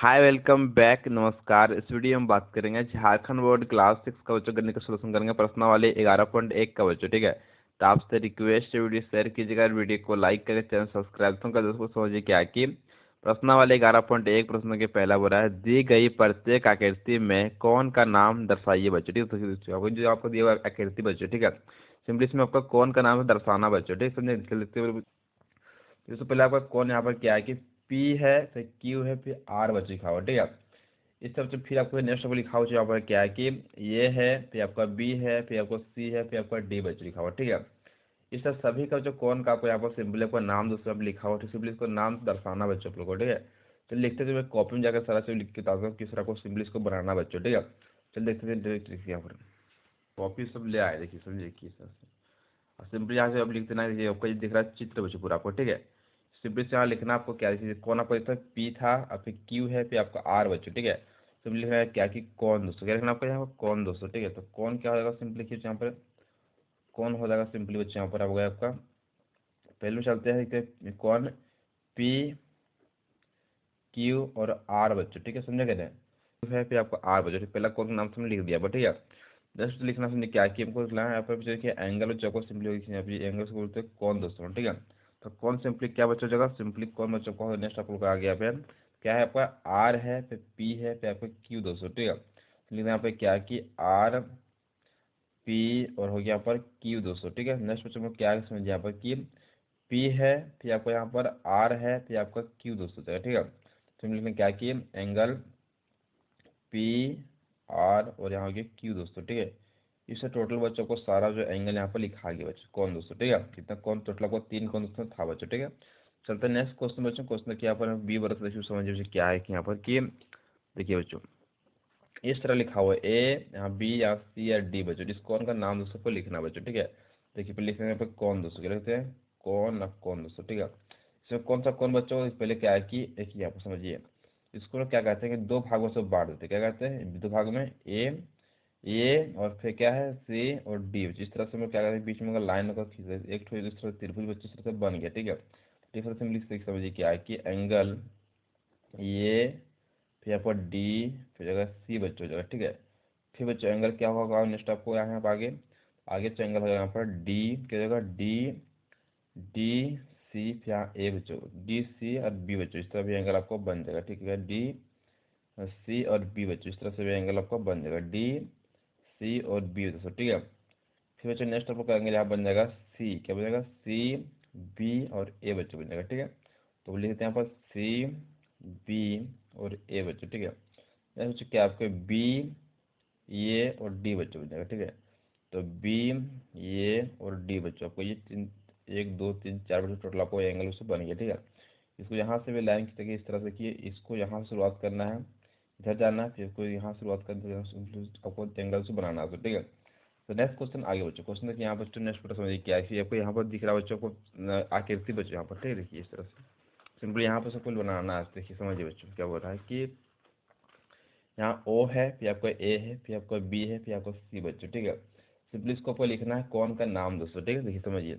Hi welcome back. नमस्कार। इस video में बात करेंगे झारखंड बोर्ड क्लास 6 का बच्चों गणित का सोल्यूशन करेंगे प्रश्न वाले 11.1 का बच्चों। ठीक है, तो आपसे रिक्वेस्ट है वीडियो शेयर कीजिएगा, वीडियो को लाइक करें, चैनल सब्सक्राइब तो कर दोस्तों। समझिए क्या कि प्रश्न वाले 11.1 प्रश्न के पहला बोला है दी गई प्रत्येक आकृति में कौन का नाम दर्शाइए बच्चों। ठीक है, तो जो आपको दिया हुआ आकृति बच्चों, ठीक है, सिंपली इसमें आपका कौन का नाम है दर्शाना बच्चों। ठीक है, समझे। तो पहले आपका कौन यहाँ पर क्या है कि पी है, फिर क्यू है, फिर आर बच्चे लिखा हुआ। ठीक है, इस तरफ से फिर आपको नेक्स्ट आपको लिखा हुआ यहाँ पर क्या है कि ये है, फिर आपका बी है, फिर आपको सी है, फिर आपका डी बच्चे लिखा हुआ। ठीक है, इस तरह सभी का जो कौन का आपको यहाँ पर सिंपल आपका नाम दोस्तों लिखा हुआ, सिंपली इसको नाम दर्शाना बच्चों आप लोग को। ठीक है, तो लिखते थे मैं कॉपी में जाकर सारा चीज लिख के बताता हूँ किस तरह को सिंपली इसको बनाना बच्चों। ठीक है, चल देखते थे डायरेक्ट लिखिए यहाँ पर कॉपी सब ले आए, देखिए समझिए किस तरह से। और सिंपली यहाँ से अब लिख देना, ये आपको ये दिख रहा है चित्र बच्चों पूरा आपको। ठीक है, सिंपली से यहाँ लिखना आपको क्या लिखिए कौन आपको इतना पी था, और फिर क्यू है, फिर आपका आर बच्चों। ठीक है, सिंपली लिखना है क्या कि कौन दोस्तों, क्या लिखना आपको यहाँ पर कौन दोस्तों। ठीक है, तो कौन क्या हो जाएगा सिंपली लिखिए यहाँ पर कौन हो जाएगा सिंपली बच्चे यहाँ पर आप गए आपका पहले में चलते हैं कि कौन पी क्यू और आर बच्चों। ठीक है, समझे कहते हैं है फिर आपको आर बच्चों। पहला कौन का नाम हमने लिख दिया। ठीक है, जस्ट लिखना समझे क्या कि हमको लिखना है यहाँ पर देखिए एंगल और चौको सिंपली एंगल से बोलते हैं कौन दोस्तों। ठीक है, तो कौन सिंपली क्या बच्चों जगह सिंपली कौन बच्चों को नेक्स्ट आप लोग आ गया फिर क्या है आपका आर है, फिर पी है, फिर आपका क्यू दोस्तों। ठीक है, तो लिखना यहाँ पे क्या कि आर पी और हो गया यहाँ पर क्यू दोस्तों। ठीक है, नेक्स्ट बच्चों में क्या है समझिए यहाँ पर कि पी है, फिर आपको यहाँ पर आर है, फिर आपका क्यू दोस्तों। ठीक है, सिंपली में क्या कि एंगल पी आर और यहाँ हो गया क्यू दोस्तों। ठीक है, इससे टोटल बच्चों को सारा जो एंगल यहाँ पर लिखा गया बच्चों कौन दोस्तों। ठीक है, कितना कौन टोटल आपको तीन कौन दोस्तों था बच्चों। ठीक है, चलते हैं नेक्स्ट क्वेश्चन बच्चों। क्वेश्चन क्या पर बी बरस देखिए समझिए बच्चों क्या है कि यहाँ पर कि देखिए बच्चों इस तरह लिखा हुआ है ए यहाँ बी या सी या डी बच्चों, इस कौन का नाम दोस्तों को लिखना बच्चों। ठीक है, देखिए पहले लिखने पर कौन दोस्तों क्या लिखते हैं कौन ना कौन दोस्तों। ठीक है, इसमें कौन सा कौन बच्चों पहले क्या है कि देखिए यहाँ पर समझिए इसको क्या कहते हैं कि दो भागों से बांट देते हैं। क्या कहते हैं दो भाग में ए और फिर क्या है सी और डी। इस तरह से हम लोग क्या करते हैं बीच में अगर लाइन होकर खींच एक ठो इस तरह त्रिभुज बच्चे इस तरह से बन गया। ठीक है, तो इस तरह से हम लिख समझिए क्या है कि एंगल ये फिर आपको डी फिर जगह सी बच्चों जगह। ठीक है, फिर बच्चों एंगल क्या होगा नेक्स्ट आपको यहाँ पर आगे आगे एंगल होगा यहाँ पर डी क्या जगह डी डी सी फिर यहाँ ए बच्चों डी सी और बी बच्चों, इस तरह भी एंगल आपको बन जाएगा। ठीक है, डी सी और बी बच्चों, इस तरह से भी एंगल आपको बन जाएगा डी सी और बी बच्चों। ठीक है, फिर बच्चों नेक्स्ट आपको एंगल यहाँ बन जाएगा सी, क्या बन जाएगा सी बी और ए बच्चों बन जाएगा। ठीक है, तो लिख देते हैं यहाँ पर सी बी और ए बच्चों। ठीक है, नेक्स्ट बच्चों क्या आपके बी ए और डी बच्चों बन जाएगा। ठीक है, तो बी ए और डी बच्चों आपको ये तीन एक दो तीन चार बच्चों टोटल आपको एंगल उससे बन गया। ठीक है, इसको यहाँ से भी लाइन खींचेंगे इस तरह से कि इसको यहाँ से शुरुआत करना है, इधर जाना है, फिर इसको यहाँ शुरुआत करना है, आपको एंगल से बनाना है। ठीक है, तो नेक्स्ट क्वेश्चन आगे बच्चों क्वेश्चन देखिए यहाँ बच्चों नेक्स्ट फोटो समझिए क्या है आपको यहाँ पर दिख रहा है बच्चों को आकृति बच्चों यहाँ पर। ठीक है, देखिए इस तरह से सिंपली यहाँ पर सब कुछ बनाना है। देखिए समझिए बच्चों क्या बोल रहा है कि यहाँ ओ है, फिर आपका ए है, फिर आपका बी है, फिर आपका सी बच्चों। ठीक है, सिंपली इसको आपको लिखना है कौन का नाम दोस्तों। ठीक है, देखिए समझिए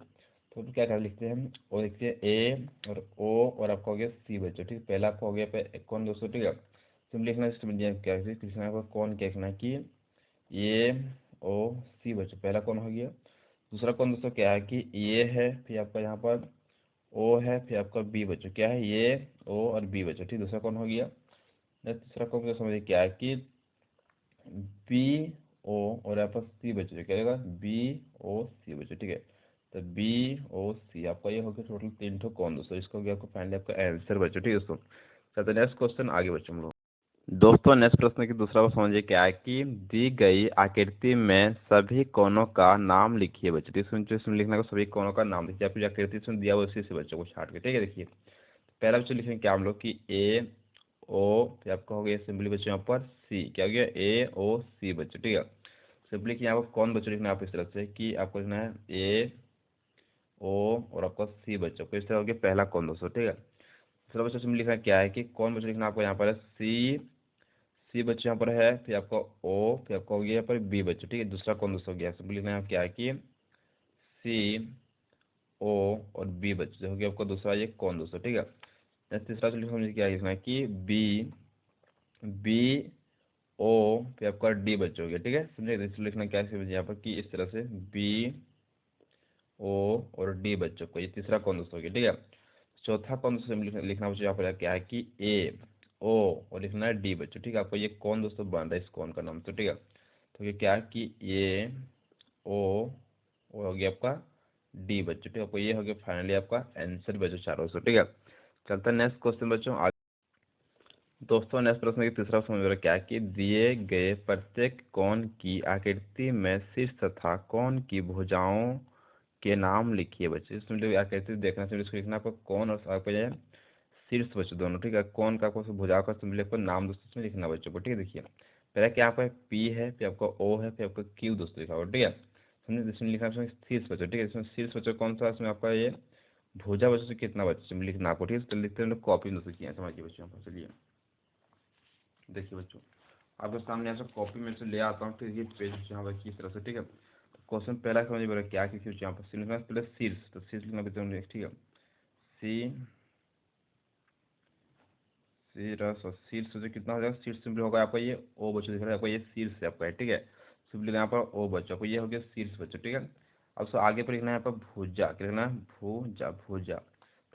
तो क्या क्या लिखते हैं हम और लिखते हैं ए और ओ और आपका हो गया सी बच्चों। ठीक है, पहला आपका हो गया पे कौन दोस्तों। ठीक है, सिंपली लिखना समझिए क्या लिखना है कौन क्या लिखना है कि ए ओ सी बच्चों, पहला कौन हो गया। दूसरा कौन दोस्तों क्या है कि ये है, फिर आपका यहाँ पर ओ है, फिर आपका बी बच्चों क्या है ये ओ और बी बच्चों। ठीक, दूसरा कौन हो गया। तीसरा कौन समझिए क्या है कि बी ओ और यहाँ पर सी बच्चों क्या रहेगा बी ओ सी बच्चों। ठीक है, तो बी ओ सी आपका ये हो गया टोटल तीन ठो कौन दोस्तों, इसको हो गया आपको फाइनली आपका आंसर बच्चों। ठीक है दोस्तों, चलते नेक्स्ट क्वेश्चन आगे बच्चों हम लोग। दोस्तों नेक्स्ट प्रश्न की दूसरा को समझिए क्या है कि दी गई आकृति में सभी कोनों का नाम लिखिए बच्चों। तो इसमें लिखना का सभी कोनों का नाम लिखिए, आपको जो आकृति इसमें दिया हुआ उसी से बच्चों को छाट के। ठीक है, देखिए पहला बच्चों लिखेंगे क्या हम लोग कि ए ओ फिर आपका हो गया सिंपली बच्चों यहाँ पर सी क्या हो गया ए ओ सी बच्चों। ठीक है, सिंपली कि यहाँ पर कौन बच्चों लिखना है आप इस तरह से कि आपको लिखना है ए ओ और आपका सी बच्चों को, इस तरह हो गया पहला कौन दोस्तों। ठीक है, दूसरा बच्चों सिंपली लिखना क्या है कि कौन बच्चों लिखना आपको यहाँ पर है सी बच्चों यहाँ पर है, फिर आपका ओ फिर आपका हो गया यहाँ पर बी बच्चों। ठीक है, दूसरा कौन दोस्तों हो गया सिंपली लिखना है क्या है कि सी ओ और बी बच्चों हो गया आपका दूसरा ये कौन दोस्तों। ठीक है, तीसरा लिखना क्या है कि बी बी ओ फिर आपका डी बच्चों हो गया, ठीक है समझे। इसलिए लिखना क्या है यहाँ पर कि इस तरह से बी ओ और डी बच्चों को, ये तीसरा कौन दोस्तों हो गया, ठीक है। चौथा कौन दोस्तों लिखना बच्चों यहाँ पर क्या है कि ए ओ और लिखना है डी बच्चों, ठीक है। आपको ये कौन दोस्तों बन रहा है इस कौन का नाम, तो ठीक है। तो ये क्या है कि ए ओ हो गया आपका डी बच्चों, ठीक है। आपको ये हो गया फाइनली आपका आंसर बच्चों चारों से, ठीक है। चलता है नेक्स्ट क्वेश्चन बच्चों। दोस्तों नेक्स्ट प्रश्न की तीसरा प्रश्न मेरा क्या है कि दिए गए प्रत्येक कोण की आकृति में शीर्ष तथा कोण की भुजाओं के नाम लिखिए बच्चे। इसमें जो आकृति देखना चाहिए इसको लिखना आपको कोण और आपको जो है शीर्ष बच्चों दोनों, ठीक है। कोण का आपको भुजाओं का सिंबल आपको नाम दोस्तों इसमें लिखना बच्चों को, ठीक है। देखिए पहले क्या आपका पी है, फिर आपका ओ है, फिर आपका क्यू दोस्तों लिखा हुआ, ठीक है। समझे, इसमें लिखना है शीर्ष बच्चों, ठीक है। इसमें शीर्ष बच्चों कौन सा, इसमें आपका ये भुजा बच्चों से कितना बच्चों लिखना आपको, ठीक है। तो लिखते हैं कॉपी दोस्तों किया समझिए बच्चों। चलिए देखिए बच्चों आपके सामने ऐसा कॉपी में से ले आता हूँ, ठीक है। पेज यहाँ पर किस तरह से, ठीक है। क्वेश्चन पहला समझिए मेरा क्या कि यहाँ पर लिखना पहले शीर्ष, तो शीर्ष लिखना भी, ठीक है। सी शीर्ष से कितना हो जाएगा, शीर्ष सिंपल होगा आपका ये ओ बच्चों दिख रहा है आपको, ये शीर्ष से आपका है, ठीक है। सिंपल यहाँ पर ओ बच्चों को ये हो गया शीर्ष बच्चों, ठीक है। अब सो आगे पर लिखना है यहाँ पर भुजा, क्या लिखना है भुजा भुजा।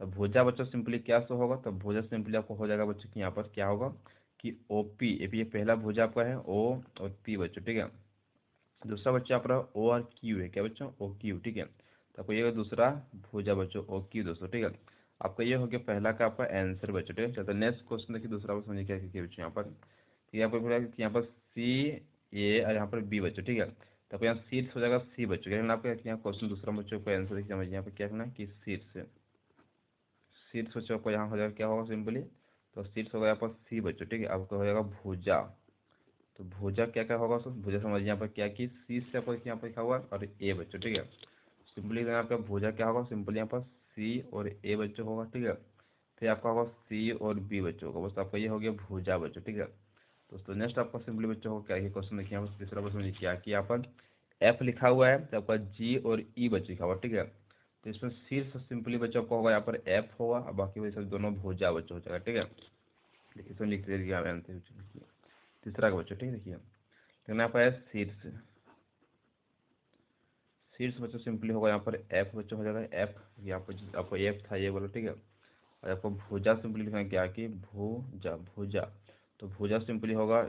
तो भुजा बच्चों सिंपली क्या सो होगा, तो भुजा सिंपली आपको हो जाएगा बच्चों की यहाँ पर क्या होगा कि ओ पी, ये पहला भुजा आपका है ओ और पी बच्चों, ठीक है। दूसरा बच्चा आपका ओ और क्यू है, क्या बच्चों ओ क्यू, ठीक है। तो आपको ये दूसरा भुजा बच्चों ओ क्यू दोस्तों, ठीक है। आपका ये हो गया पहला का आपका आंसर बच्चों, ठीक है। तो नेक्स्ट क्वेश्चन देखिए दूसरा को समझिए क्या क्या बच्चों यहाँ पर, यहाँ पर बोला कि यहाँ पर सी ए और यहाँ पर बी बच्चों, ठीक है। तो आपको यहाँ शीर्ष हो जाएगा सी बच्चों, क्या आपका यहाँ क्वेश्चन दूसरा बच्चों को आंसर देखिए समझिए यहाँ पर क्या करना है कि शीर्ष शीर्ष बच्चों को यहाँ हो जाएगा क्या होगा सिंपली, तो शीर्ष होगा यहाँ पर सी बच्चों, ठीक है। आपको हो जाएगा भुजा, तो भुजा क्या क्या होगा उसको भुजा समझिए यहाँ पर क्या कि सी से आपको यहाँ पर लिखा हुआ है और ए बच्चों, ठीक है। सिंपली यहाँ पे भुजा क्या होगा सिंपली यहाँ पर सी और ए बच्चों होगा, ठीक है। फिर आपका होगा सी और बी बच्चों होगा, बस आपका ये हो गया भुजा बच्चों, ठीक है। दोस्तों नेक्स्ट आपका सिंपली बच्चों को क्या है क्वेश्चन देखिए यहाँ पर तीसरा प्रश्न में क्या कि यहाँ पर एफ लिखा हुआ है, तो आपका जी और ई बच्चे लिखा हुआ, ठीक है। तो इसमें शीर्ष सिंपली बच्चों को होगा यहाँ पर एफ होगा और बाकी वही सब दोनों भुजा बच्चों हो जाएगा, ठीक है। देखिए इसमें लिखते देखिए तीसरा का बच्चों, ठीक है। देखिए लेकिन यहाँ पर है शीर्ष, शीर्ष बच्चों सिंपली होगा यहाँ पर एफ बच्चों हो जाएगा एफ, यहाँ पर आपको एफ था ये बोलो, ठीक है। और आपको भुजा सिंपली लिखना है क्या कि भुजा भुजा, तो भुजा सिंपली होगा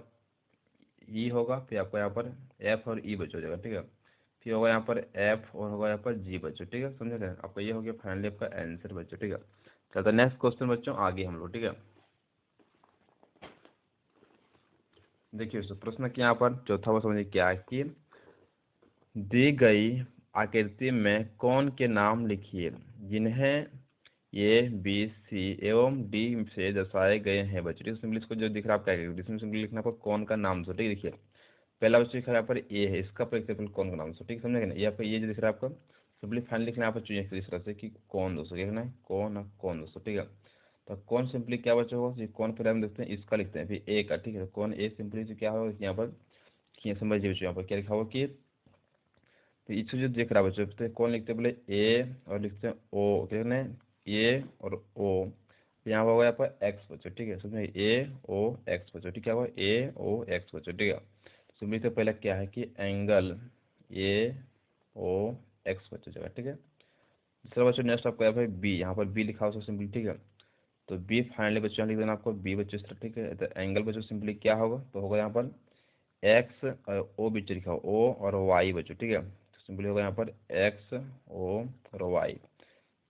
ई होगा, फिर आपको यहाँ पर एफ और ई बच्चों हो जाएगा, ठीक है। फिर होगा यहाँ पर एफ और होगा यहाँ पर जी बच्चों, ठीक है समझे थे। आपका ये हो गया फाइनली आपका आंसर बच्चों, ठीक है। चलता नेक्स्ट क्वेश्चन बच्चों आगे हम लोग, ठीक है। देखिए प्रश्न क्या यहाँ पर चौथा वर्ष समझिए क्या है कि दी गई आकृति में कौन के नाम लिखिए जिन्हें ए बी सी एवं डी से दर्शाए गए हैं बच्चों। सिंपली इसको जो दिख रहा है आप क्या करेंगे, इसमें सिंपली लिखना आपको कौन का नाम सो, ठीक है। देखिए पहला बच्चों लिखा है यहाँ पर ए है, इसका पर एग्जाम्पल कौन का नाम सो, ठीक समझेगा ना। यहाँ पर ये जो दिख रहा है आपका सिंपली फाइनल लिखना है, यहाँ पर चूज इस तरह से कि कौन दोस्तों क्या लिखना है कौन दोस्तों, ठीक है। तो कौन सिंपली क्या बच्चा होगा कौन पहले हम देखते हैं इसका लिखते हैं फिर ए का, ठीक है। कौन ए सिंपली क्या होगा यहाँ पर समझिए बच्चों यहाँ पर क्या लिखा होगा कि तो इसको जो देख रहा है बच्चों तो कौन लिखते हैं बोले ए और लिखते हैं ओ, क्या लिखना है ए और ओ, यहाँ होगा यहाँ पर एक्स बच्चों, ठीक है। समझे ए ओ एक्स बच्चों, ठीक है। होगा ए ओ एक्स बच्चों, ठीक है। सिंपली तो पहले क्या है कि एंगल ए ओ एक्स बच्चों जगह, ठीक है। दूसरा बच्चों नेक्स्ट आपको यहाँ पर बी, यहाँ पर बी लिखा हो सिंपली, ठीक है। तो बी फाइनली बच्चों यहाँ लिख देना आपको बी बच्चों इस तरह, ठीक है। तो एंगल बच्चों सिंपली क्या होगा तो होगा यहाँ पर एक्स और ओ बीच लिखा हो ओ और वाई बच्चों, ठीक है। तो सिंपली होगा यहाँ पर एक्स ओ और वाई।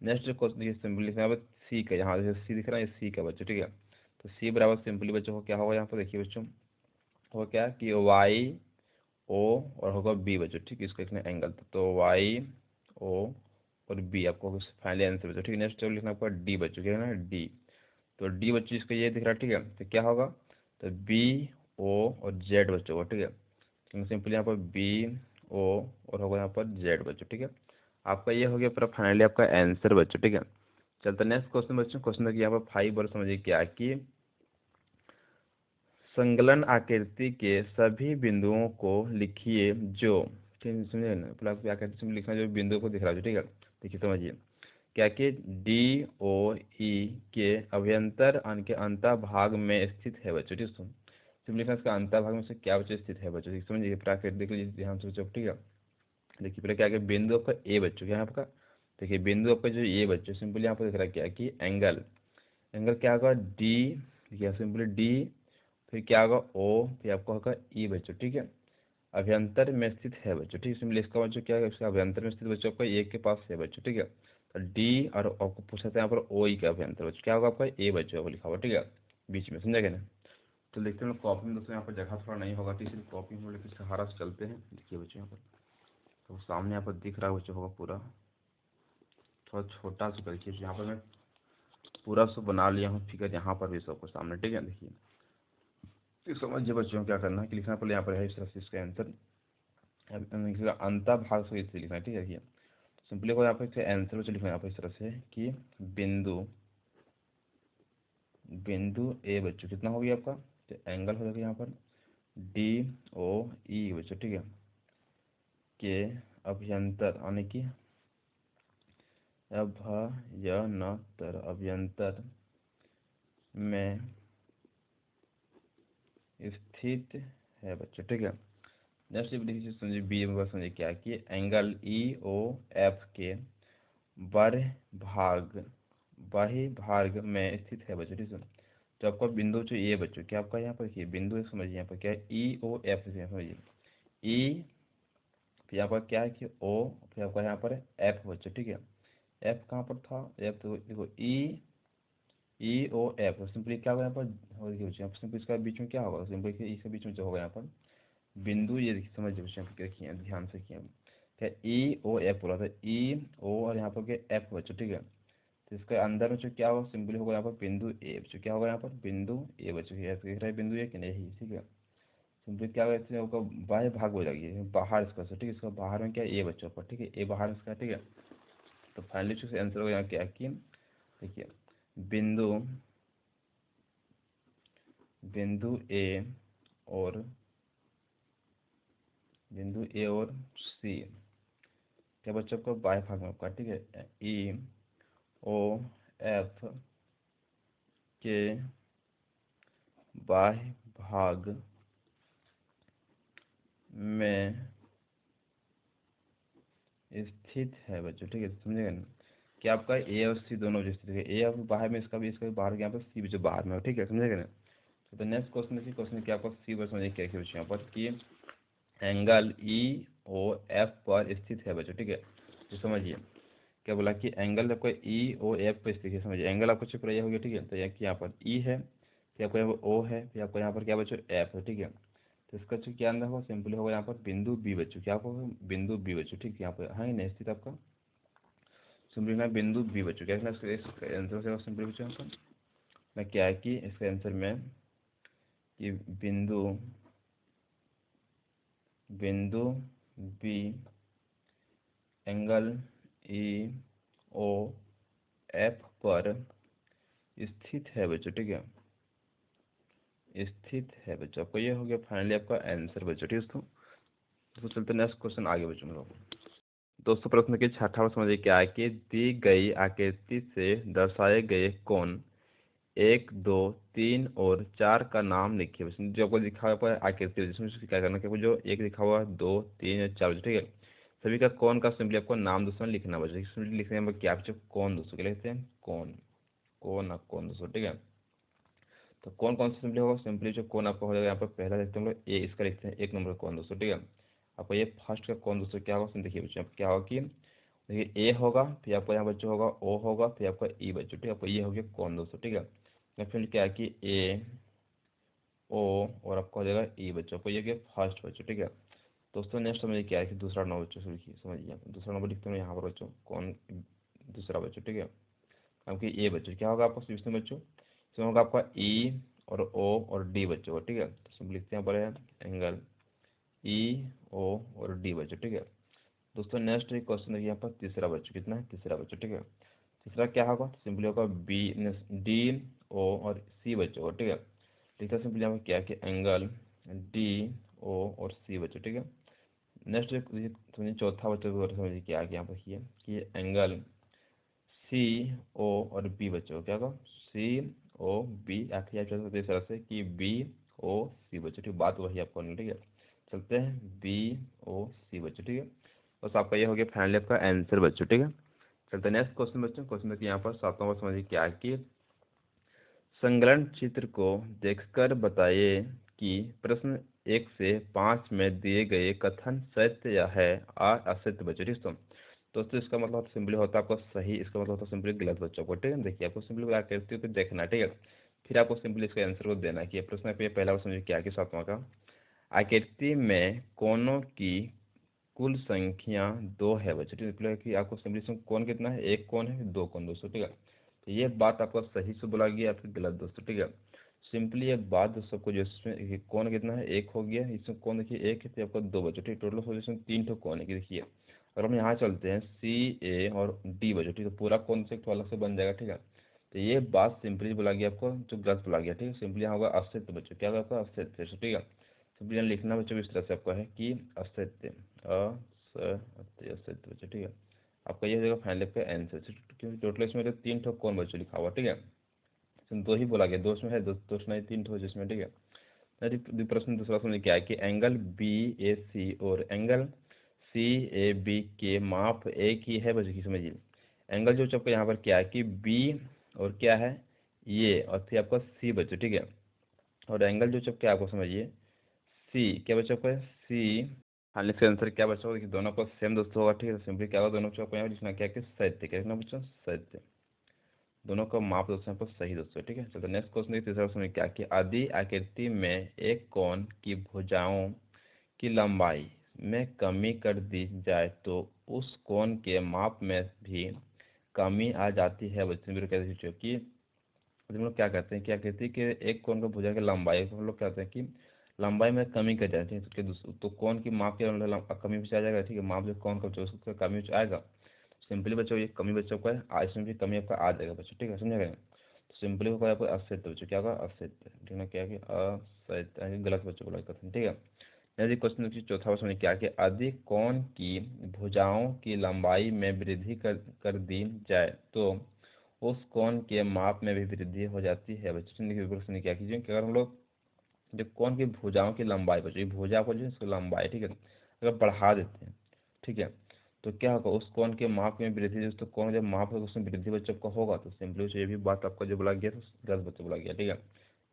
नेक्स्ट जो क्वेश्चन देखिए सिंपली लिखना है सी का, यहाँ जैसे सी दिख रहा है सी का बच्चों, ठीक है। तो सी बराबर सिंपली बच्चों को क्या होगा यहाँ पर देखिए बच्चों होगा क्या कि वाई ओ और होगा बी बच्चों, ठीक है। इसको लिखना एंगल तो वाई ओ और बी आपको फाइनली आंसर बच्चों, ठीक है। नेक्स्ट लिखना आपका डी बच्चों, क्या है ना डी, तो डी बच्चों इसका ये दिख रहा है, ठीक है। तो क्या होगा तो बी ओ और जेड बच्चों को, ठीक है। तो सिंपली यहाँ पर बी ओ और होगा यहाँ पर जेड बच्चों, ठीक है। आपका ये हो गया पूरा फाइनली आपका आंसर बच्चों, ठीक है। चलते नेक्स्ट क्वेश्चन बच्चों, क्वेश्चन देखिए यहाँ पर 5 और समझिए क्या कि संकलन आकृति के सभी बिंदुओं को लिखिए जो, ठीक समझे ना, मतलब आपको आकृति में लिखना जो बिंदुओं को दिख रहा है, ठीक है। देखिए समझिए क्या कि डी ओ ई के अभ्यंतर के अंत भाग में स्थित है बच्चों, ठीक है। सिंपली लिखना इसका अंतर्भाग में से क्या बच्चों स्थित है बच्चों, समझिए प्राकृत देख लीजिए ध्यान से बच्चों, ठीक है। देखिए पहले क्या है बिंदु आपका ए बच्चों, क्या है आपका, देखिए बिंदु आपका जो ये बच्चों सिंपली यहाँ पर दिख रहा है क्या कि एंगल, एंगल क्या होगा डी, देखिए सिंपली डी, फिर क्या होगा ओ, फिर आपका होगा ई बच्चों, ठीक है। अभ्यंतर में स्थित है बच्चों, ठीक है। सिंपली इसका बच्चों क्या है, इसका अभ्यंतर में स्थित बच्चों आपका ए के पास है बच्चों, ठीक है। तो डी और आपको पूछा था यहाँ पर ओ ई का अभ्यंतर बच्चों क्या होगा आपका ए बच्चों आपको लिखा हुआ, ठीक है, बीच में, समझा गया ना। तो देखते हैं कॉपी में दोस्तों यहाँ पर जगह थोड़ा नहीं होगा, ठीक है, कॉपी में लेकर सहारा से चलते हैं। देखिए बच्चों यहाँ पर तो सामने यहाँ पर दिख रहा है बच्चों होगा पूरा, थोड़ा छोटा सा करके यहाँ पर मैं पूरा सब बना लिया हूँ फिगर यहाँ पर भी सबको सामने, ठीक है। देखिए तो समझिए बच्चों क्या करना है कि लिखना पहले यहाँ पर है इस तरह से इसका आंसर, अंतर भाग से इसे लिखना है, ठीक है। देखिए सिंपली को यहाँ पर इसका आंसर बच्चों लिखना है यहाँ पर इस तरह से कि बिंदु, बिंदु ए बच्चों कितना हो गया आपका, तो एंगल हो जाएगा यहाँ पर डी ओ ई बच्चों, ठीक है, के अभ्यंतर यानी कि अभ्यंतर, अभ्यंतर में स्थित है बच्चों, ठीक है। नेक्स्ट देखिए समझिए बी में समझिए क्या है कि एंगल ई ओ एफ के बाह्य भाग, बाह्य भाग में स्थित है बच्चों, ठीक है। तो आपका बिंदु जो ये बच्चों क्या आपका यहाँ पर देखिए बिंदु समझिए यहाँ पर क्या है ई ओ एफ से समझिए ई, फिर यहाँ पर क्या है कि ओ, फिर आपका यहाँ पर एफ बच्चों, ठीक है। एफ कहाँ पर था, एफ तो देखो ई ओ एफ, सिंपली क्या होगा यहाँ पर, और देखिए बच्चों सिंपली इसका बीच में क्या होगा, सिंपली इसके बीच में जो होगा यहाँ पर बिंदु, ये देखिए समझिए बच्चों देखिए ध्यान से किया क्या ई ओ एफ बोला था, ई ओ और यहाँ पर क्या एफ बच्चों, ठीक है। तो इसका अंदर में जो क्या होगा सिंपली होगा यहाँ पर बिंदु ए बच्चों, क्या होगा यहाँ पर बिंदु ए बच्चों, दिख रहा है बिंदु ए कि नहीं, ठीक है। सिंपली क्या होगा इसमें होगा बाह्य भाग हो जाएगी बाहर इसका, ठीक है, इसका बाहर में क्या ए बच्चों पर, ठीक है, ए बाहर इसका, ठीक है। तो फाइनली आंसर होगा यहाँ क्या कि देखिए बिंदु, बिंदु ए और, बिंदु ए और सी क्या बच्चों को बाह्य भाग में आपका, ठीक है, ई ओ एफ के बाह्य भाग में स्थित है बच्चों, ठीक है, समझेगा ना कि आपका ए और सी दोनों जो स्थित है, ए और बाहर में इसका भी बाहर, यहाँ पर सी भी जो बाहर में हो, ठीक है, समझेगा ना। तो नेक्स्ट क्वेश्चन देखिए, क्वेश्चन क्या आपका सी पर समझिए क्या बच्चों यहाँ पर कि एंगल ई ओ एफ पर स्थित है बच्चों, ठीक है। तो समझिए क्या बोला कि एंगल आपका ई ओ एफ पर स्थित है, समझिए एंगल आपको चुप रहा हो गया, ठीक है। तो यहाँ पर ई है, फिर आपको यहाँ पर ओ है, फिर आपको यहाँ पर क्या बच्चों एफ है, ठीक है। तो इसका जो क्या अंदर होगा सिंपली होगा यहाँ पर बिंदु बी बच्चों, क्या होगा बिंदु बी बच्चों, ठीक है, यहाँ पर है नहीं स्थित आपका सिंपली ना बिंदु बी बच्चों, क्या इसका आंसर से सिंपली बच्चों यहाँ पर ना क्या है कि इसका आंसर में कि बिंदु, बिंदु B angle E O F पर स्थित है बच्चों, ठीक है, स्थित है बच्चों। आपको ये हो गया फाइनली आपका आंसर बच्चों, ठीक है दोस्तों। तो चलते नेक्स्ट क्वेश्चन आगे बच्चों लोग। दोस्तों प्रश्न के छठा समझिए क्या है कि दी गई आकृति से दर्शाए गए कोण 1 2 3 और 4 का नाम लिखिए। बच्चों जो आपको लिखा हुआ है आकृति जिसमें क्या करना है, जो एक लिखा हुआ है 2 3 और 4 ठीक है, सभी का कोण का सिंपली आपको नाम दोस्तों लिखना बच्चों। सिंपली लिखने में क्या बच्चों कोण दोस्तों क्या लिखते हैं कोण, कोण कोण दोस्तों, ठीक है। तो कौन कौन सा सिंपली होगा, सिंपली जो कौन आपका हो जाएगा यहाँ पर पहला देखते हैं हम लोग ए, इसका लिखते हैं 1 नंबर कौन दोस्तों, ठीक है। आपको ये फर्स्ट का कौन दोस्तों क्या होगा देखिए बच्चों क्या होगा कि देखिए ए होगा, फिर आपको यहाँ बच्चों होगा ओ होगा, फिर आपका ई बच्चों, ठीक है। आपको ये हो गया कौन दोस्तों, ठीक है। या फिर क्या है कि ए ओ और आपका हो जाएगा ई बच्चों, आपको ये गया फर्स्ट बच्चों, ठीक है। दोस्तों नेक्स्ट समझिए क्या है कि दूसरा नंबर बच्चों से लिखिए, समझिए दूसरा नंबर लिखते हैं यहाँ पर बच्चों कौन दूसरा बच्चों, ठीक है। आपकी ए बच्चों क्या होगा आपका सिस्टम बच्चों, इसमें होगा आपका ई और ओ और डी बच्चों, ठीक है। तो सिंपल लिखते हैं पर एंगल ई ओ और डी बच्चों, ठीक है। दोस्तों नेक्स्ट एक क्वेश्चन देखिए यहाँ पर तीसरा बच्चों, कितना है तीसरा बच्चों, ठीक है। तीसरा क्या होगा सिंपली होगा बी डी ओ और सी बच्चों, ठीक है। लिखा सिंपली यहाँ पर क्या है कि एंगल डी ओ और सी बच्चों, ठीक है। नेक्स्ट समझिए चौथा बच्चों को समझिए क्या है यहाँ पर कि एंगल सी ओ और बी बच्चों क्या होगा सी ओ बी, आखिरी आप इस तरह से कि बी ओ सी बच्चों, ठीक है, बात वही आपको करनी है, ठीक है। चलते हैं बी ओ सी बच्चों, ठीक है। बस आपका ये हो गया फाइनली आपका आंसर बच्चों, ठीक है। चलते हैं नेक्स्ट क्वेश्चन बच्चों। क्वेश्चन देखिए यहाँ पर 7वां वर्ष समझिए क्या है कि संकलन चित्र को देखकर बताइए कि प्रश्न 1 से 5 में दिए गए कथन सत्य या है और असत्य बच्चों, ठीक है। दोस्तों इसका मतलब सिंपली होता है आपको सही, इसका मतलब होता है सिंपली गलत बच्चों को, ठीक है। देखिए आपको सिंपली क्या करते हो तो देखना, ठीक है। फिर आपको सिंपली इसका आंसर को देना है कि प्रश्न पे पहला वर्ष समझिए क्या है कि 7वां का आकृति में कोनों की कुल संख्या 2 है बच्चों, ठीक है। मतलब कि आपको सिंपली इसमें कौन कितना है, एक कौन है, 2 कौन दोस्तों, ठीक है। तो ये बात आपको सही से बोला गया या फिर गलत दोस्तों, ठीक है। सिंपली ये बात दोस्तों को जिसमें कौन कितना है, एक हो गया, इसमें कौन देखिए एक है तो आपको 2 बच्चों, ठीक। टोटल सोल्यूशन 3 ठो कौन है कि देखिए अगर हम यहाँ चलते हैं सी ए और डी बच्चों, ठीक है, पूरा कॉन्सेप्ट अलग से बन जाएगा, ठीक है। तो ये बात सिंपली बोला गया आपको जो गलत बोला गया, ठीक है। सिंपली यहाँ होगा असत्य बच्चों, क्या होगा आपका असत्य, ठीक है। सिंपली यहाँ लिखना बच्चों इस तरह से आपका है कि असत्य असत्य असत्य बच्चों, ठीक है। आपका ये हो जाएगा फाइनल का आंसर, क्योंकि टोटल इसमें तो 3 ठो कौन बच्चों लिखा हुआ, ठीक है। इसमें 2 ही बोला गया, 2 इसमें है, 2 नहीं 3 ठो जिसमें, ठीक है। प्रश्न दूसरा समझ क्या है कि एंगल बी ए सी और एंगल सी ए बी के माप एक ही है बच्चों की, समझिए। एंगल जो आपका यहाँ पर क्या है कि बी और क्या है ये और फिर आपका सी बच्चों, ठीक है। और एंगल जो क्या आपको समझिए सी क्या बच्चों को सी। हाँ इसका आंसर क्या बच्चों को, देखिए दोनों को सेम दोस्तों होगा, ठीक है। सिंपली क्या होगा दोनों बच्चों को यहाँ पर लिखना क्या है कि सत्य, क्या लिखना बच्चों सत्य। दोनों का माप दोस्तों यहाँ पर सही दोस्तों, ठीक है। चलो नेक्स्ट क्वेश्चन देखिए तीसरा क्वेश्चन क्या कि आदि आकृति में एक कोण की भुजाओं की लंबाई में कमी कर दी जाए तो उस कोण के माप में भी कमी आ जाती है बच्चों। मेरे कहते हैं कि हम लोग क्या कहते हैं, क्या कहते हैं कि एक कोण का भुजा की लंबाई हम लोग कहते हैं कि लंबाई में कमी कर जाती है, तो कोण की माप की कमी भी आ जाएगा, ठीक है। माप जो कोण का उसका कमी आएगा, सिंपली बच्चों ये कमी बच्चों का है, आज में भी कमी आपका आ जाएगा बच्चों, ठीक है, समझेगा। तो सिंपली होगा आपको असत्य बच्चों, क्या होगा असत्य, ठीक है। क्या कि असत्य गलत बच्चों बोला कथन, ठीक है। यदि क्वेश्चन देखिए चौथा क्वेश्चन में क्या कि यदि कोण की भुजाओं की लंबाई में वृद्धि कर दी जाए तो उस कोण के माप में भी वृद्धि हो जाती है बच्चों। देखिए प्रश्न क्या कीजिए कि अगर हम लोग जो कोण की भुजाओं की लंबाई बच्चों, भुजा को जो इसकी लंबाई, ठीक है, अगर बढ़ा देते हैं, ठीक है, तो क्या होगा उस कोण के माप में वृद्धि, तो कोण जब माप होगा उसमें वृद्धि बच्चों का होगा, तो सिंपली ये भी बात आपका जो बोला गया तो गलत बच्चों बोला गया, ठीक है।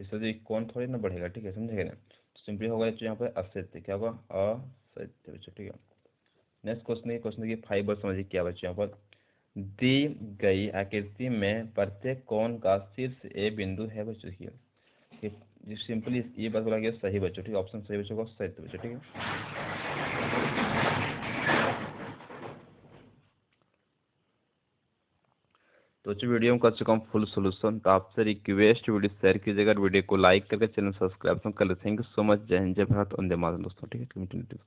इससे जो कोण थोड़ी ना बढ़ेगा, ठीक है, समझेगा ना। तो सिंपली होगा यहाँ पे असत्य, क्या होगा असत्य बच्चों, ठीक है। नेक्स्ट क्वेश्चन है, क्वेश्चन देखिए 5 वर्ष समझिए क्या बच्चों यहाँ पर दी गई आकृति में प्रत्येक कोण का शीर्ष ए बिंदु है बच्चों की, सिंपली ये बात बोला गया सही बच्चों, ठीक है। ऑप्शन सही बच्चों को सत्य बच्चों, ठीक है। तो जो वीडियो में कर चुका हूँ फुल सोल्यूशन, तो आपसे रिक्वेस्ट वीडियो शेयर कीजिएगा, वीडियो को लाइक करके चैनल सब्सक्राइब कर लें। Thank you so much. जय हिंद, जय भारत, वंदे मातरम दोस्तों, ठीक है।